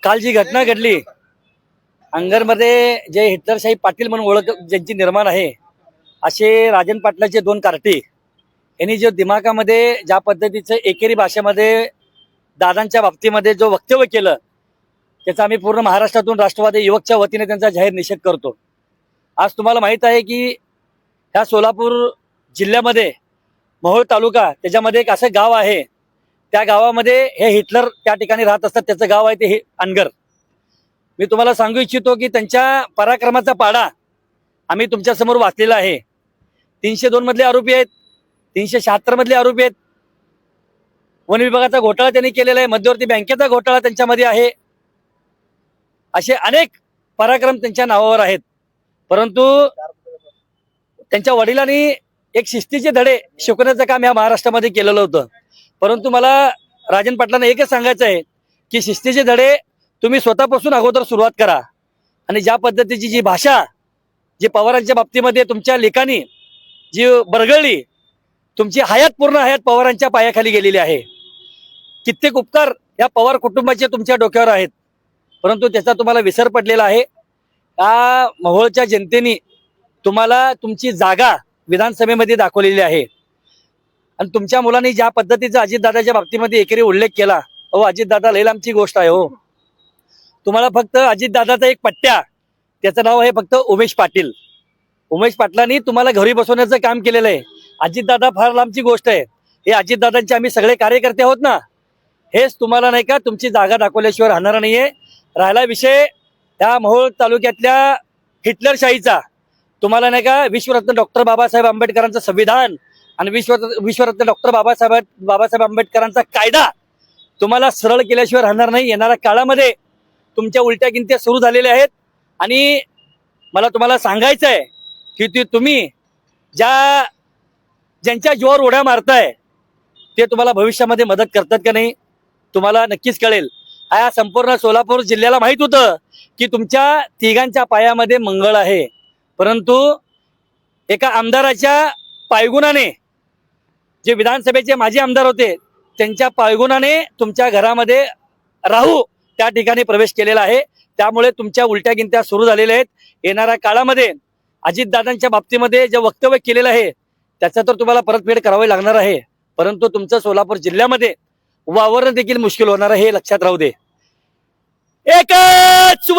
काल जी घटना घडली अंगरमध्ये जे हिटलरशाही पाटील म्हणून ओळख ज्यांची निर्माण आहे असे राजन पाटलाचे दोन कार्टी यांनी जो दिमागामध्ये ज्या पद्धतीचं एकेरी भाषेमध्ये दादांच्या बाबतीमध्ये जो वक्तव्य केलं त्याचा आम्ही पूर्ण महाराष्ट्रातून राष्ट्रवादी युवकच्या वतीने त्यांचा जाहीर निषेध करतो। आज तुम्हाला माहित आहे की ह्या सोलापूर जिल्ह्यामध्ये मोहोळ तालुका त्याच्यामध्ये एक असं गाव आहे, त्या गावामध्ये हे हिटलर त्या ठिकाणी राहत असतात, त्याचं गाव आहे ते अनगर। मी तुम्हाला सांगू इच्छितो की त्यांच्या पराक्रमाचा पाडा आम्ही तुमच्या समोर वाचलेला आहे। 302 मधले आरोपी आहेत, 376 मधले आरोपी आहेत, वन विभागाचा घोटाळा त्यांनी केलेला आहे, मध्यवर्ती बँकेचा घोटाळा त्यांच्यामध्ये आहे, असे अनेक पराक्रम त्यांच्या नावावर आहेत। परंतु त्यांच्या वडिलांनी एक शिस्तीचे धडे शिकवण्याचं काम या महाराष्ट्रामध्ये केलेलं होतं। परंतु मला राजन पाटलांना एकच सांगायचं आहे की शिस्तीचे धडे तुम्ही स्वतःपासून अगोदर सुरुवात करा आणि ज्या पद्धतीची जी भाषा जी पवारांच्या बाबतीमध्ये तुमच्या लेखानी जी बरगळली, तुमची पूर्ण हयात पवारांच्या पायाखाली गेलेली आहे। कित्येक उपकार या पवार कुटुंबाचे तुमच्या डोक्यावर आहेत, परंतु त्याचा तुम्हाला विसर पडलेला आहे। या मोहोळच्या जनतेने तुम्हाला तुमची जागा विधानसभेमध्ये दाखवलेली आहे आणि तुमच्या मुलांनी ज्या पद्धतीचा अजितदादाच्या बाबतीमध्ये एकेरी उल्लेख केला, अहो अजितदादा लई लांबची गोष्ट आहे हो। तुम्हाला फक्त अजितदादाचा एक पट्ट्या, त्याचं नाव आहे फक्त उमेश पाटील। उमेश पाटलांनी तुम्हाला घरी बसवण्याचं काम केलेलं आहे। अजितदादा फार लांबची गोष्ट आहे। हे अजितदादांचे आम्ही सगळे कार्यकर्ते आहोत ना, हेच तुम्हाला नाही का तुमची जागा दाखवल्याशिवाय राहणार नाहीये। राहिला विषय त्या मोहोळ तालुक्यातल्या हिटलरशाहीचा, तुम्हाला नाही का विश्वरत्न डॉक्टर बाबासाहेब आंबेडकरांचं संविधान आणि विश्वरत्न डॉक्टर बाबासाहेब आंबेडकरांचा कायदा तुम्हाला सरळ केल्याशिवाय राहणार नाही। येणाऱ्या काळामध्ये तुमच्या उलट्या गिनत्या सुरू झालेल्या आहेत आणि मला तुम्हाला सांगायचं आहे की तुम्ही ज्यांच्या जीवावर उड्या मारताय ते तुम्हाला भविष्यामध्ये मदत करतात का नाही तुम्हाला नक्कीच कळेल। या संपूर्ण सोलापूर जिल्ह्याला माहित होतं की तुमच्या तिघांच्या पायामध्ये मंगळ आहे, परंतु एका आमदाराच्या पायगुणाने, जे विधानसभेचे माजी आमदार होते त्यांच्या पायगुणाने तुमच्या घरामध्ये राहू त्या ठिकाणी प्रवेश केलेला आहे। त्यामुळे तुमच्या उलट्या गिनत्या सुरू झालेल्या आहेत। येणाऱ्या काळामध्ये अजितदादांच्या बाबतीमध्ये जे वक्तव्य केलेलं आहे त्याचा तर तुम्हाला परतफेड करावी लागणार आहे, परंतु तुमचं सोलापूर जिल्ह्यामध्ये वावरणं देखील मुश्किल होणार आहे, हे लक्षात राहू दे। एकच